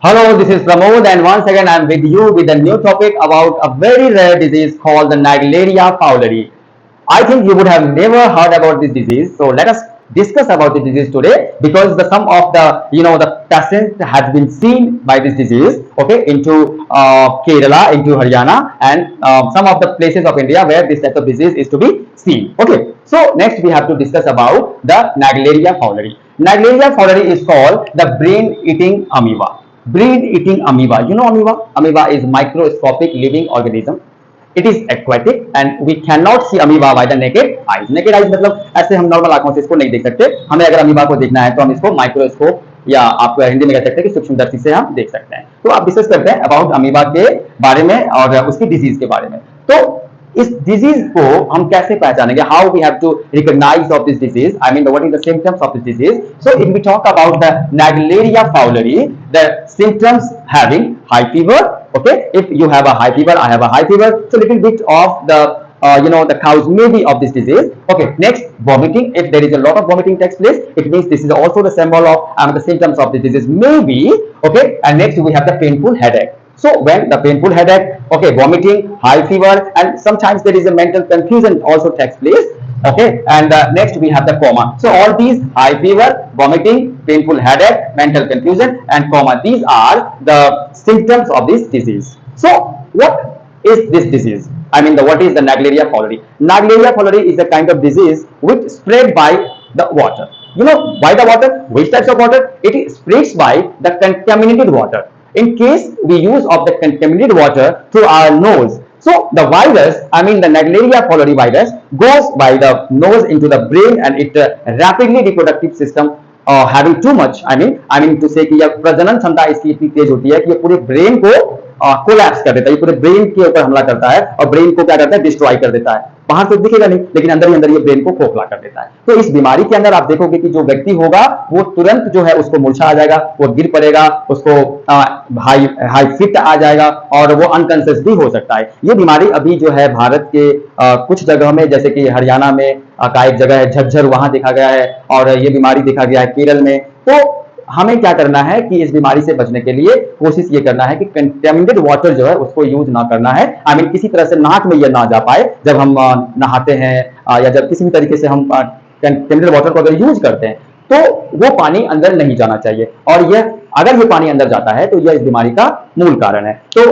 Hello, this is Pramod, and once again I am with you with a new topic about a very rare disease called the Naegleria fowleri. I think you would have never heard about this disease, so let us discuss about the disease today because some of the patients has been seen by this disease, okay, into Kerala, into Haryana, and some of the places of India where this type of disease is to be seen. Okay, so next we have to discuss about the Naegleria fowleri. Naegleria fowleri is called the brain-eating amoeba. Brain-eating amoeba. You know amoeba? Amoeba is microscopic living organism. It is aquatic and we cannot see amoeba by the naked eyes. Naked eyes मतलब ऐसे हम normal आंखों से इसको नहीं देख सकते. हमें अगर अमीबा को देखना है तो हम इसको माइक्रोस्कोप या आप हिंदी में कह सकते हैं कि सूक्ष्मदर्शी से हम देख सकते हैं. तो आप डिस्कस करते हैं अबाउट अमीबा के बारे में और उसकी डिजीज के बारे में. तो इस डिजीज को हम कैसे पहचानेंगे? How we have to recognise of this disease, I mean what is the symptoms of this disease. So if we talk about the Naegleria fowleri, the symptoms having high fever. Okay, if you have a high fever, I have a high fever, so little bit of the the cause maybe of this disease. Okay, next, vomiting. If there is a lot of vomiting takes place, it means this is also the symbol of the symptoms of the disease maybe. Okay, and next we have the painful headache. So when the painful headache, okay, vomiting, high fever, and sometimes there is a mental confusion also takes place. Okay, and next we have the coma. So all these, high fever, vomiting, painful headache, mental confusion, and coma, these are the symptoms of this disease. So what is this disease? I mean, what is the Naegleria fowleri? Naegleria fowleri is a kind of disease which spread by the water. You know, by the water. Which types of water? It spreads by the contaminated water. In case we use of the contaminated water through our nose, so the virus, I mean the Naegleria fowleri virus, goes by the nose into the brain, and it rapidly reproductive system having too much, I mean to say कि यह प्रजनन क्षमता इसकी इतनी तेज होती है कि ये पूरे ब्रेन को कोलैप्स कर देता है. ये पूरे ब्रेन के ऊपर हमला करता है और ब्रेन को क्या करता है? डिस्ट्रॉय कर देता है. बाहर तो दिखेगा नहीं, लेकिन अंदर ही अंदर ये ब्रेन को खोखला कर देता है. तो इस बीमारी के अंदर आप देखोगे कि जो व्यक्ति होगा वो तुरंत जो है उसको मूर्छा आ जाएगा, वो गिर पड़ेगा, उसको हाई हाई फिट आ जाएगा और वो अनकॉन्शियस भी हो सकता है. ये बीमारी अभी जो है भारत के कुछ जगह में, जैसे कि हरियाणा में का एक जगह है झज्जर, वहां देखा गया है, और ये बीमारी देखा गया है केरल में. तो हमें क्या करना है कि इस बीमारी से बचने के लिए कोशिश ये करना है कि कंटेमिनेटेड वाटर जो है उसको यूज ना करना है. आई मीन किसी तरह से नाक में ये ना जा पाए जब हम नहाते हैं, या जब किसी भी तरीके से हम कंटेमिनेटेड वाटर को अगर यूज करते हैं तो वो पानी अंदर नहीं जाना चाहिए. और यह अगर ये पानी अंदर जाता है तो यह इस बीमारी का मूल कारण है. तो